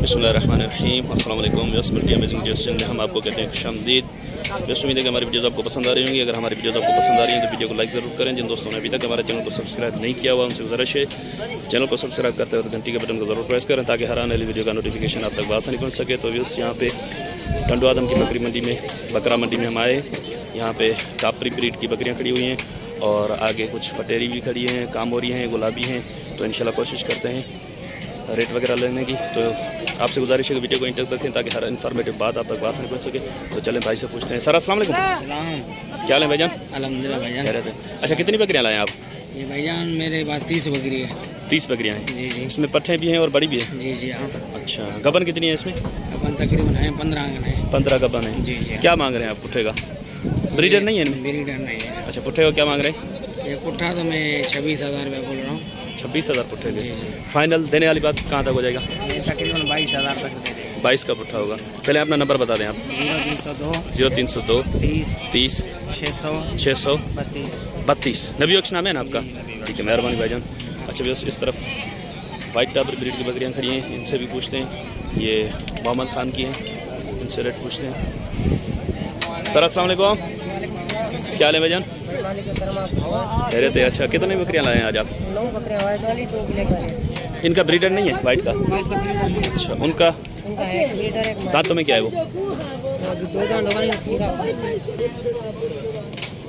बिस्मिल्लाहिर्रहमानिर्रहीम अस्सलाम वालेकुम। मल्टी अमेजिंग जस्टिन में हम आपको कहते हैं खुशामदीद। बस उम्मीद है कि हमारी वीडियोज़ आपको पसंद आ रही होंगी। अगर हमारी वीडियोज़ आपको पसंद आ रही हैं तो वीडियो को लाइक ज़रूर करें। जिन दोस्तों ने अभी तक हमारे चैनल को सब्सक्राइब नहीं किया हुआ उनसे गुजारिश है चैनल को सब्सक्राइब करते वक्त घंटी के बटन को ज़रूर प्रेस करें ताकि हर आने वाली वीडियो का नोटिफिकेशन आप तक आसानी पहुँच सके। तो व्यूअर्स, यहाँ पे टंडो आदम की बकरी मंडी में बकरा मंडी में हम आए। यहाँ पे कापरी ब्रीड की बकरियाँ खड़ी हुई हैं और आगे कुछ पटेरी भी खड़ी हैं, कामोरी हैं, गुलाबी हैं। तो इंशाल्लाह कोशिश करते हैं रेट वगैरह लेने की। तो आपसे गुजारिश है कि वीडियो को इंटर रखें ताकि हर इन्फॉर्मेटिव बात आप तक आसानी पहुँच सके। तो चलें भाई से पूछते हैं। सर अस्सलाम वालेकुम। क्या हाल है भाईजान? अल्हम्दुलिल्लाह भाईजान। कह रहे थे। अच्छा, कितनी बकरियाँ लाए आप? ये भाईजान मेरे पास 30 बकरी है। 30 बकरियाँ हैं? जी जी। इसमें पट्ठे भी हैं और बड़ी भी है? जी जी हाँ। अच्छा, गबन कितनी है इसमें? अपन तकरीबन है 15 है। 15 गबन है? जी जी। क्या मांग रहे हैं आप पुट्ठे का? ब्रीडर नहीं है इनमें? ब्रीडर नहीं है। अच्छा, पुट्ठे को क्या मांग रहे हैं? ये पुट्ठा तो मैं 26,000 रुपये बोल रहा हूँ। 26,000 पुट्ठे के? जी जी। फाइनल देने वाली बात कहाँ तक हो जाएगा? ये तकरीबन 22,000 तक दे देंगे। 22 का पुट्ठा होगा। पहले अपना नंबर बता दें आप। 0302 30 30 600 32 नबी अक्ष नाम है ना आपका? ठीक है, मेहरबानी भाईजान। अच्छा बस इस तरफ वाइट टापर ब्रीड की बकरियाँ खड़ी हैं, इनसे भी पूछते हैं। ये मोहम्मद खान की हैं, इनसे रेट पूछते हैं। सर अस्सलाम वालेकुम। क्या हाल है भाईजान? कह रहे थे। अच्छा, कितनी बकरियाँ लाए हैं आज आप? 9 बकरियाँ वाइट वाली, 2 ब्लैक वाली। इनका ब्रीडर नहीं है वाइट का? अच्छा, उनका है ब्रीडर है। दांतों में क्या है वो? 2 दांत पूरा।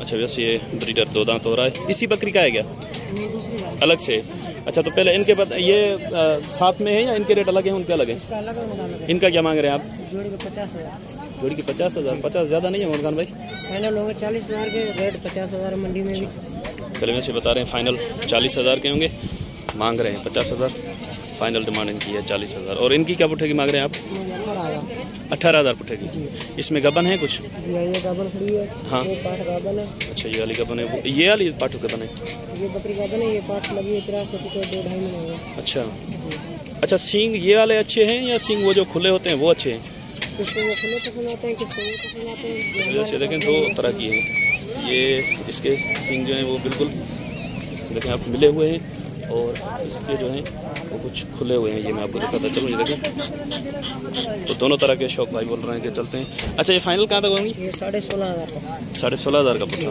अच्छा बस ये ब्रीडर 2 दांत हो रहा है। इसी बकरी का है क्या? अलग से? अच्छा, तो पहले इनके ये साथ में है या इनके रेट अलग हैं उनके अलग हैं? इनका क्या मांग रहे हैं आप? जोड़ी के 50,000। जोड़ी की 50,000? 50 ज़्यादा नहीं है मोहम्मद खान भाई? फाइनल होंगे 40,000 के, रेट 50,000 मंडी में भी। चलिए वैसे बता रहे हैं फाइनल 40,000 के होंगे, मांग रहे हैं 50,000। फाइनल डिमांड इनकी है 40,000। और इनकी क्या पुट्ठे की मांग रहे हैं आप? 18,000 पुट्ठे की। इसमें गबन है कुछ? ये गबन खड़ी है। हाँ। ये पाठ गबन है। अच्छा, ये वाली गबन है, वो ये वाली पाठू गबन है? ये बकरी गबन है। ये पाठ लगी है 83 को 2-2.5 महीने हुए। अच्छा, सींग ये वाले अच्छे हैं या सींग वो जो खुले होते हैं वो अच्छे हैं? किसको वो खुले पसंद आते हैं, किसको ये पसंद आते हैं। जैसे देखें 2 तरह की हैं। ये इसके सींग जो हैं वो बिल्कुल देखें आप मिले हुए हैं और इसके जो हैं वो कुछ खुले हुए हैं। ये मैं आपको दिखाता चलूँ, ये देखें। तो दोनों तरह के शौक भाई बोल रहे हैं कि चलते हैं। अच्छा, ये फाइनल कहाँ तक होंगी? ये 16,500 का। 16,500 का पुट्ठा।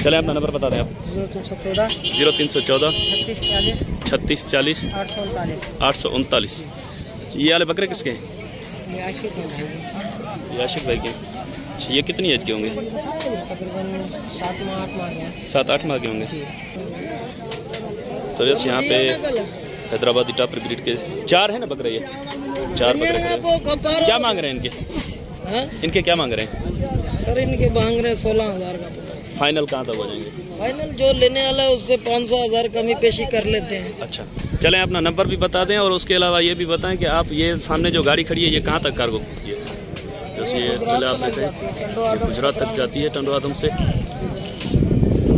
चले अपना नंबर बता दें आप। 0314 0314 36 40 36 40 839। 839। ये वाले बकरे किसके हैं? ये आशिक है भाई। ये आशिक भाई के। अच्छा, ये कितनी एज के होंगे? तकरीबन 7 माह 8 माह के। 7-8 माह के होंगे। तो जैसे यहाँ पे हैदराबादी टापर ब्रीड के 4 है ना बकरे, ये 4 बकरे। क्या मांग रहे हैं इनके? इनके क्या मांग रहे हैं? सर इनके मांग रहे हैं 16,000 का। फाइनल कहाँ तक हो जाएंगे? फाइनल जो लेने वाला है उससे 500,000 कमी पेशी कर लेते हैं। अच्छा, चलें अपना नंबर भी बता दें और उसके अलावा ये भी बताएं कि आप ये सामने जो गाड़ी खड़ी है ये कहाँ तक कार्गो करती है? जैसे ये पहले आप देखें ये गुजरात तक जाती है टंडो आदम से।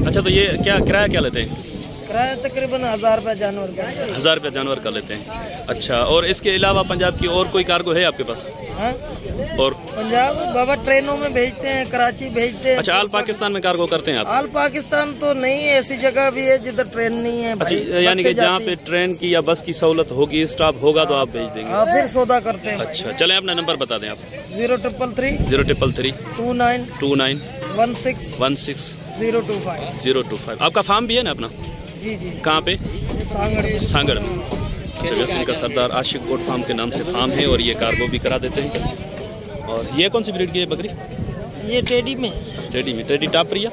अच्छा, तो ये क्या किराया क्या लेते हैं? किराया तकरीबन 1,000 रुपये जानवर का। 1,000 रुपये जानवर का लेते हैं। अच्छा, और इसके अलावा पंजाब की और कोई कार्गो है आपके पास? हाँ? और पंजाब बाबा ट्रेनों में भेजते हैं, कराची भेजते हैं। अच्छा, आल पाकिस्तान में कार्गो करते हैं आप? आल पाकिस्तान तो नहीं है, ऐसी जगह भी है जिधर ट्रेन नहीं है। अच्छा, यानी कि जहाँ पे ट्रेन की या बस की सहूलत होगी, स्टॉप होगा तो आप भेज देंगे? हाँ, फिर सौदा करते हैं। अच्छा, चलें अपना नंबर बता दें आप। 0333 0333 29 29 16 16 025। 025। आपका फार्म भी है ना अपना? जी जी। कहाँ पे? सांगड़ में। अच्छा, वैसे इनका सरदार आशिक गोट फार्म के नाम से फार्म है और ये कार्गो भी करा देते हैं। और ये कौन सी ब्रीड की है बकरी? ये टेडी में। टेडी में? टेडी टापरी है?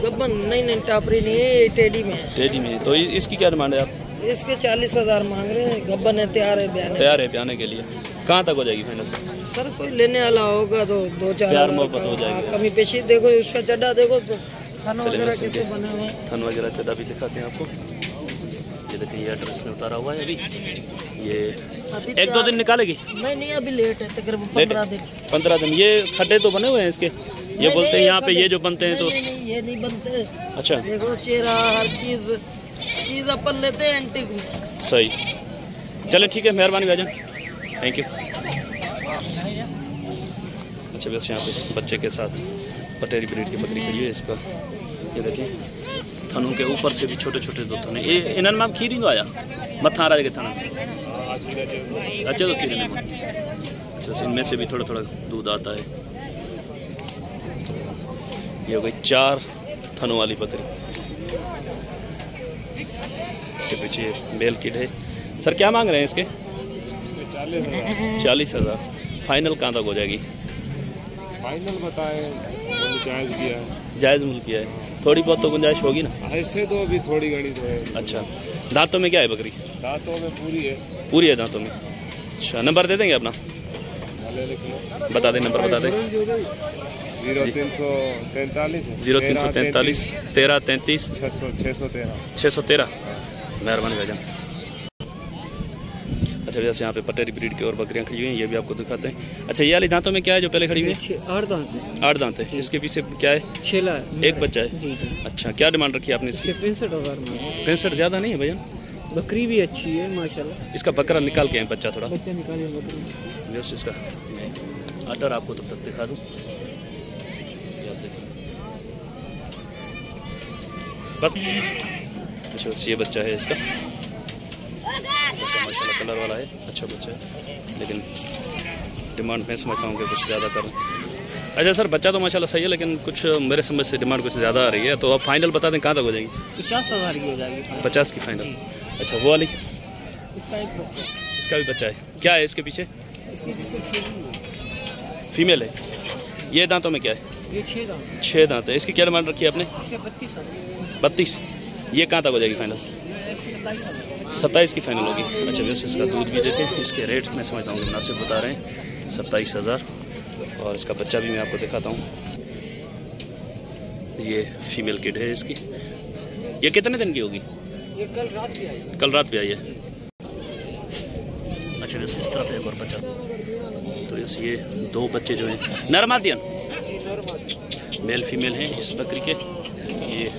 गब्बन नहीं टापरी नहीं है, ये टेडी में है। टेडी में। तो इसकी क्या डिमांड है आप? इसके 40,000 मांग रहे हैं। गब्बन है, तैयार है ब्याने। तैयार है ब्याने के लिए। कहाँ तक हो जाएगी फाइनल? सर कोई लेने वाला होगा तो 2-4 प्यार हज़ार मोहब्बत हो जाएगी। कमी पेशी। देखो इसका चड्डा देखो तो थन वगैरह कैसे बने हुए हैं। थन वगैरह चड्डा भी दिखाते हैं आपको। ये देखिए, ये एड्रेस में उतारा हुआ है अभी। ये 1-2 दिन निकालेगी? नहीं, अभी लेट है, तकरीबन 15 दिन। ये खड्डे तो बने हुए हैं इसके? ये बोलते हैं यहाँ पे ये जो बनते हैं तो नहीं, ये नहीं बनते। अच्छा, देखो चेहरा हर चीज़ अपन लेते हैं एंटीक में। सही। चले ठीक है, मेहरबानी भाईजान, थैंक यू। अच्छा, बस यहाँ पे बच्चे के साथ पटेरी ब्रीड की बकरी खड़ी है। इसका ये देखिए, थनों के ऊपर से भी छोटे छोटे 2 थन। ये इन्हनि मां खीर ईंदो आहे मथां वारा जेके थन? अच्छा तो तीन लेमन। अच्छा इनमें से भी थोड़ा थोड़ा दूध आता है। ये हो गई 4 थनों वाली बकरी। इसके पीछे बेल किड है। सर क्या मांग रहे हैं इसके? 40,000। फाइनल कहाँ तक हो जाएगी? फाइनल बताए जायज़ किया है। जायज़ मूल्य किया है। थोड़ी बहुत तो गुंजाइश होगी ना? ऐसे तो अभी थोड़ी घड़ी तो है। अच्छा दांतों में क्या है बकरी? दांतों में पूरी है। पूरी है दांतों में। अच्छा नंबर दे देंगे अपना? बता दें नंबर बता दें। 0343 0343 1333 613। मेहरबानी भाईजान। अच्छा जैसे यहाँ पे पटेरी ब्रीड की और बकरियाँ खड़ी हुई हैं, ये भी आपको दिखाते हैं। अच्छा ये वाली दांतों में क्या है जो पहले खड़ी हुई है? 8 दांत है। इसके पीछे क्या है? 6 एक बच्चा है। अच्छा क्या डिमांड रखी है आपने इसकी? 65,000 में। 65 ज़्यादा नहीं है भैया? बकरी भी अच्छी है माशाल्लाह। इसका बकरा निकाल के बच्चा थोड़ा बच्चा निकाले बकरी। जैसे इसका आर्डर आपको तब तक दिखा दूँ। बस अच्छा बस ये बच्चा है इसका। बच्चा माशाल्लाह कलर वाला है, अच्छा बच्चा है, लेकिन डिमांड मैं समझता हूँ कि कुछ ज़्यादा कर रहे हैं। अच्छा सर बच्चा तो माशाल्लाह सही है, लेकिन कुछ मेरे समझ से डिमांड कुछ ज़्यादा आ रही है, तो आप फाइनल बता दें कहाँ तक हो जाएगी? 50,000 की हो जाएगी। 50 की फाइनल। अच्छा वो वाली? इसका एक बच्चा, इसका भी बच्चा है। क्या है इसके पीछे? इसके पीछे 6 फीमेल है। ये दांतों में क्या है? ये 6 दांत। 6 दांत है। इसकी क्या डिमांड रखी है आपने? इसके 32,000। 32। ये कहाँ तक हो जाएगी फाइनल? 27 की फाइनल होगी। अच्छा वैसे इसका दूध भी देखें, इसके रेट मैं समझता हूँ मुनासिब बता रहे हैं 27,000। और इसका बच्चा भी मैं आपको दिखाता हूँ। ये फीमेल किड है इसकी। ये कितने दिन की होगी? ये कल रात भी आई। कल रात भी आई है। अच्छा जैसे इस तरह से एक और बच्चा। तो जैसे ये 2 बच्चे जो हैं नरमादियन मेल फीमेल हैं इस बकरी के। ये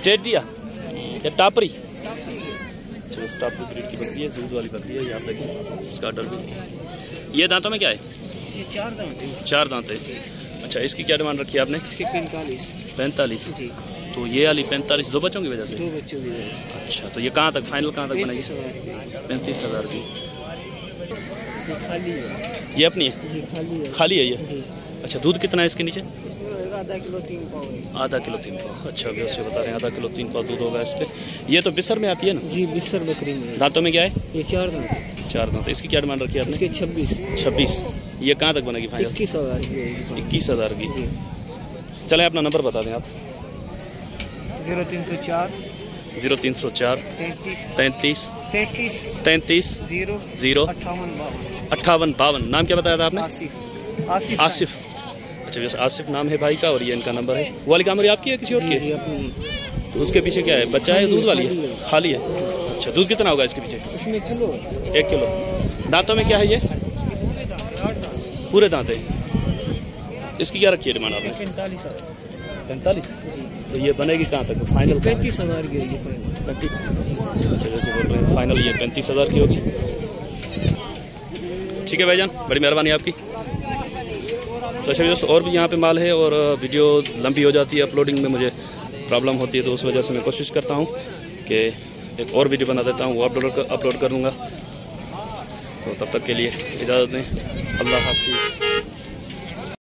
टेडिया या टापरी। अच्छा इस टापरी ब्रीड की बकरी है, दूध वाली बकरी है। यहाँ देखें इसका आर्डर भी। ये दांतों में क्या है? ये 4 दांत है। 4 दांत है। अच्छा इसकी क्या डिमांड रखी है आपने? इसके 45। 45 जी। तो ये वाली 45 2 बच्चों की वजह से? 2 बच्चों की वजह से। अच्छा तो ये कहाँ तक फाइनल कहाँ तक बनेगी? 35,000 35,000 की। की। ये खाली है। ये अपनी है? जी खाली है। खाली है ये? जी। अच्छा दूध कितना है इसके नीचे? इसमें होगा आधा किलो 3 पाव है। आधा किलो 3 पाव। अच्छा अभी उससे बता रहे हैं आधा किलो 3 पाव दूध होगा इस पर। ये तो बिस्सर में आती है ना? जी बिस्सर बकरी में। दांतों में क्या है? ये 4 दांत। 4 दांत। इसकी क्या डिमांड रखी है आपने? इसके 26। 26। ये कहाँ तक बनेगी फाइनल? 21,000 की होगी। 21,000 की। जी। चलें अपना नंबर बता दें आप। 0304 0304 33 33 33 0 0 0 58 52। नाम क्या बताया था आपने? आसिफ। आसिफ। अच्छा वैसे आसिफ नाम है भाई का, और ये इनका नंबर है। वो वाली कामरी आपकी है किसी और की? जी अपनी। तो उसके पीछे क्या है? बच्चा है? दूध वाली है? खाली है। अच्छा दूध कितना होगा इसके पीछे? इसमें किलो 1 किलो। दांतों में क्या है ये? पूरे दांत है। इसकी क्या रखी है डिमांड आपने? 45,000। 45। जी। तो ये बनेगी कहाँ तक फाइनल? 35,000 की होगी फाइनल। 35। अच्छा जैसे बोल रहे हैं फाइनल ये 35,000 की होगी। ठीक है भाईजान, बड़ी मेहरबानी आपकी। तो अच्छा दोस्तों और भी यहाँ पे माल है, और वीडियो लंबी हो जाती है, अपलोडिंग में मुझे प्रॉब्लम होती है, तो उस वजह से मैं कोशिश करता हूँ कि एक और वीडियो बना देता हूँ, वो अपलोड कर दूँगा। तो तब तक के लिए इजाज़त दें। अल्लाह हाफ़िज़।